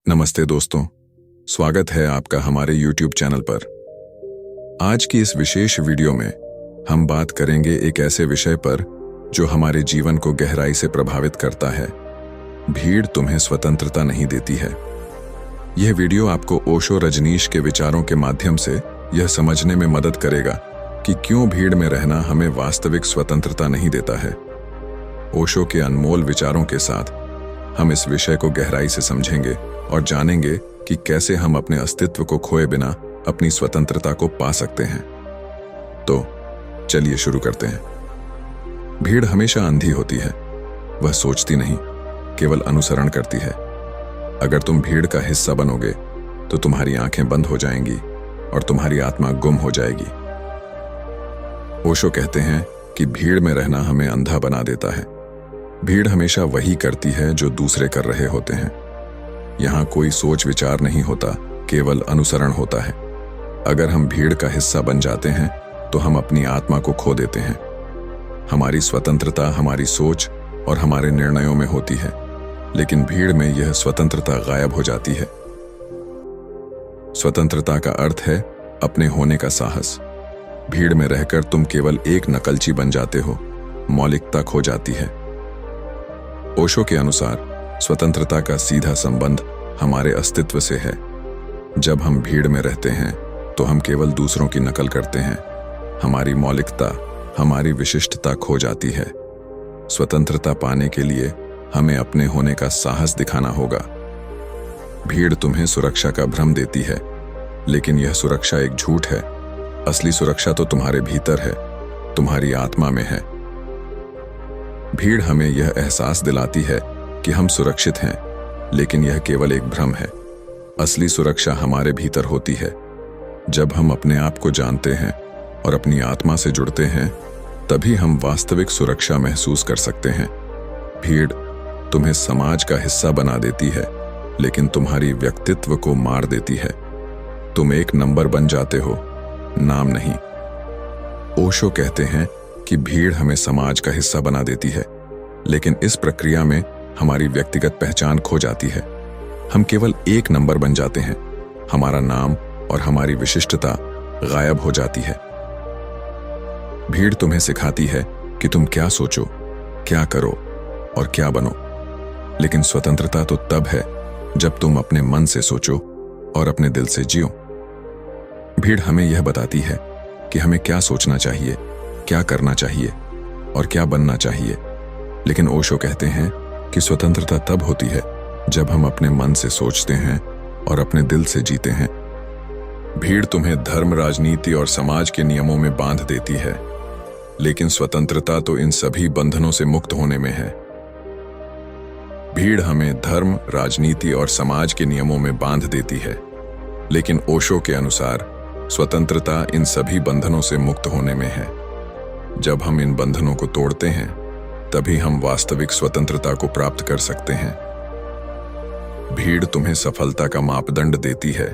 नमस्ते दोस्तों, स्वागत है आपका हमारे YouTube चैनल पर। आज की इस विशेष वीडियो में हम बात करेंगे एक ऐसे विषय पर जो हमारे जीवन को गहराई से प्रभावित करता है। भीड़ तुम्हें स्वतंत्रता नहीं देती है। यह वीडियो आपको ओशो रजनीश के विचारों के माध्यम से यह समझने में मदद करेगा कि क्यों भीड़ में रहना हमें वास्तविक स्वतंत्रता नहीं देता है। ओशो के अनमोल विचारों के साथ हम इस विषय को गहराई से समझेंगे और जानेंगे कि कैसे हम अपने अस्तित्व को खोए बिना अपनी स्वतंत्रता को पा सकते हैं। तो चलिए शुरू करते हैं। भीड़ हमेशा अंधी होती है। वह सोचती नहीं, केवल अनुसरण करती है। अगर तुम भीड़ का हिस्सा बनोगे तो तुम्हारी आंखें बंद हो जाएंगी और तुम्हारी आत्मा गुम हो जाएगी। ओशो कहते हैं कि भीड़ में रहना हमें अंधा बना देता है। भीड़ हमेशा वही करती है जो दूसरे कर रहे होते हैं। यहाँ कोई सोच विचार नहीं होता, केवल अनुसरण होता है। अगर हम भीड़ का हिस्सा बन जाते हैं तो हम अपनी आत्मा को खो देते हैं। हमारी स्वतंत्रता हमारी सोच और हमारे निर्णयों में होती है, लेकिन भीड़ में यह स्वतंत्रता गायब हो जाती है। स्वतंत्रता का अर्थ है अपने होने का साहस। भीड़ में रहकर तुम केवल एक नकलची बन जाते हो, मौलिकता खो जाती है। ओशो के अनुसार स्वतंत्रता का सीधा संबंध हमारे अस्तित्व से है। जब हम भीड़ में रहते हैं तो हम केवल दूसरों की नकल करते हैं। हमारी मौलिकता, हमारी विशिष्टता खो जाती है। स्वतंत्रता पाने के लिए हमें अपने होने का साहस दिखाना होगा। भीड़ तुम्हें सुरक्षा का भ्रम देती है, लेकिन यह सुरक्षा एक झूठ है। असली सुरक्षा तो तुम्हारे भीतर है, तुम्हारी आत्मा में है। भीड़ हमें यह एहसास दिलाती है कि हम सुरक्षित हैं, लेकिन यह केवल एक भ्रम है। असली सुरक्षा हमारे भीतर होती है। जब हम अपने आप को जानते हैं और अपनी आत्मा से जुड़ते हैं, तभी हम वास्तविक सुरक्षा महसूस कर सकते हैं। भीड़ तुम्हें समाज का हिस्सा बना देती है, लेकिन तुम्हारी व्यक्तित्व को मार देती है। तुम एक नंबर बन जाते हो, नाम नहीं। ओशो कहते हैं कि भीड़ हमें समाज का हिस्सा बना देती है, लेकिन इस प्रक्रिया में हमारी व्यक्तिगत पहचान खो जाती है। हम केवल एक नंबर बन जाते हैं। हमारा नाम और हमारी विशिष्टता गायब हो जाती है। भीड़ तुम्हें सिखाती है कि तुम क्या सोचो, क्या करो और क्या बनो, लेकिन स्वतंत्रता तो तब है जब तुम अपने मन से सोचो और अपने दिल से जियो। भीड़ हमें यह बताती है कि हमें क्या सोचना चाहिए, क्या करना चाहिए और क्या बनना चाहिए, लेकिन ओशो कहते हैं कि स्वतंत्रता तब होती है जब हम अपने मन से सोचते हैं और अपने दिल से जीते हैं। भीड़ तुम्हें धर्म, राजनीति और समाज के नियमों में बांध देती है, लेकिन स्वतंत्रता तो इन सभी बंधनों से मुक्त होने में है। भीड़ हमें धर्म, राजनीति और समाज के नियमों में बांध देती है, लेकिन ओशो के अनुसार स्वतंत्रता इन सभी बंधनों से मुक्त होने में है। जब हम इन बंधनों को तोड़ते हैं, तभी हम वास्तविक स्वतंत्रता को प्राप्त कर सकते हैं। भीड़ तुम्हें सफलता का मापदंड देती है,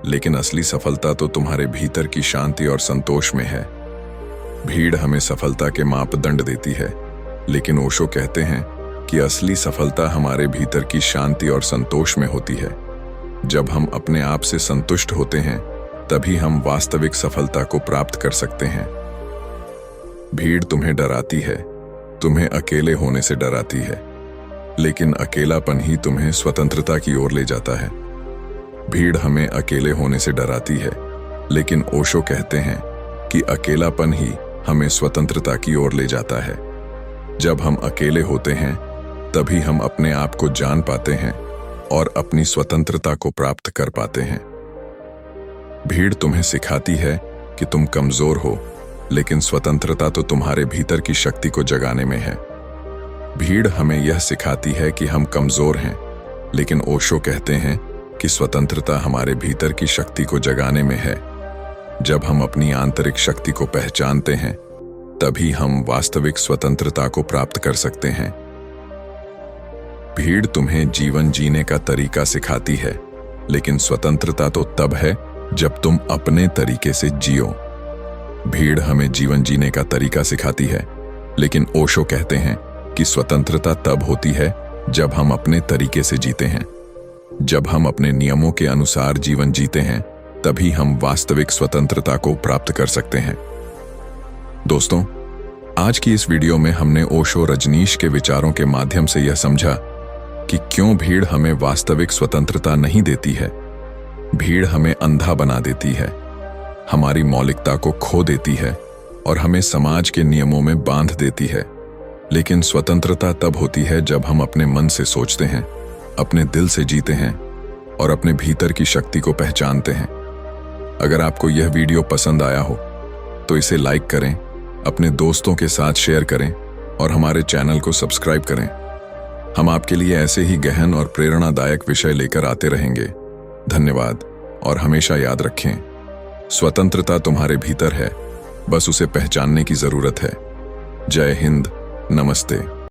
लेकिन असली सफलता तो तुम्हारे भीतर की शांति और संतोष में है। भीड़ हमें सफलता के मापदंड देती है, लेकिन ओशो कहते हैं कि असली सफलता हमारे भीतर की शांति और संतोष में होती है। जब हम अपने आप से संतुष्ट होते हैं, तभी हम वास्तविक सफलता को प्राप्त कर सकते हैं। भीड़ तुम्हें डराती है, तुम्हें अकेले होने से डराती है, लेकिन अकेलापन ही तुम्हें स्वतंत्रता की ओर ले जाता है। भीड़ हमें अकेले होने से डराती है, लेकिन ओशो कहते हैं कि अकेलापन ही हमें स्वतंत्रता की ओर ले जाता है। जब हम अकेले होते हैं, तभी हम अपने आप को जान पाते हैं और अपनी स्वतंत्रता को प्राप्त कर पाते हैं। भीड़ तुम्हें सिखाती है कि तुम कमजोर हो, लेकिन स्वतंत्रता तो तुम्हारे भीतर की शक्ति को जगाने में है। भीड़ हमें यह सिखाती है कि हम कमजोर हैं, लेकिन ओशो कहते हैं कि स्वतंत्रता हमारे भीतर की शक्ति को जगाने में है। जब हम अपनी आंतरिक शक्ति को पहचानते हैं, तभी हम वास्तविक स्वतंत्रता को प्राप्त कर सकते हैं। भीड़ तुम्हें जीवन जीने का तरीका सिखाती है, लेकिन स्वतंत्रता तो तब है जब तुम अपने तरीके से जियो। भीड़ हमें जीवन जीने का तरीका सिखाती है, लेकिन ओशो कहते हैं कि स्वतंत्रता तब होती है जब हम अपने तरीके से जीते हैं। जब हम अपने नियमों के अनुसार जीवन जीते हैं, तभी हम वास्तविक स्वतंत्रता को प्राप्त कर सकते हैं। दोस्तों, आज की इस वीडियो में हमने ओशो रजनीश के विचारों के माध्यम से यह समझा कि क्यों भीड़ हमें वास्तविक स्वतंत्रता नहीं देती है। भीड़ हमें अंधा बना देती है, हमारी मौलिकता को खो देती है और हमें समाज के नियमों में बांध देती है। लेकिन स्वतंत्रता तब होती है जब हम अपने मन से सोचते हैं, अपने दिल से जीते हैं और अपने भीतर की शक्ति को पहचानते हैं। अगर आपको यह वीडियो पसंद आया हो तो इसे लाइक करें, अपने दोस्तों के साथ शेयर करें और हमारे चैनल को सब्सक्राइब करें। हम आपके लिए ऐसे ही गहन और प्रेरणादायक विषय लेकर आते रहेंगे। धन्यवाद और हमेशा याद रखें, स्वतंत्रता तुम्हारे भीतर है, बस उसे पहचानने की जरूरत है। जय हिंद, नमस्ते।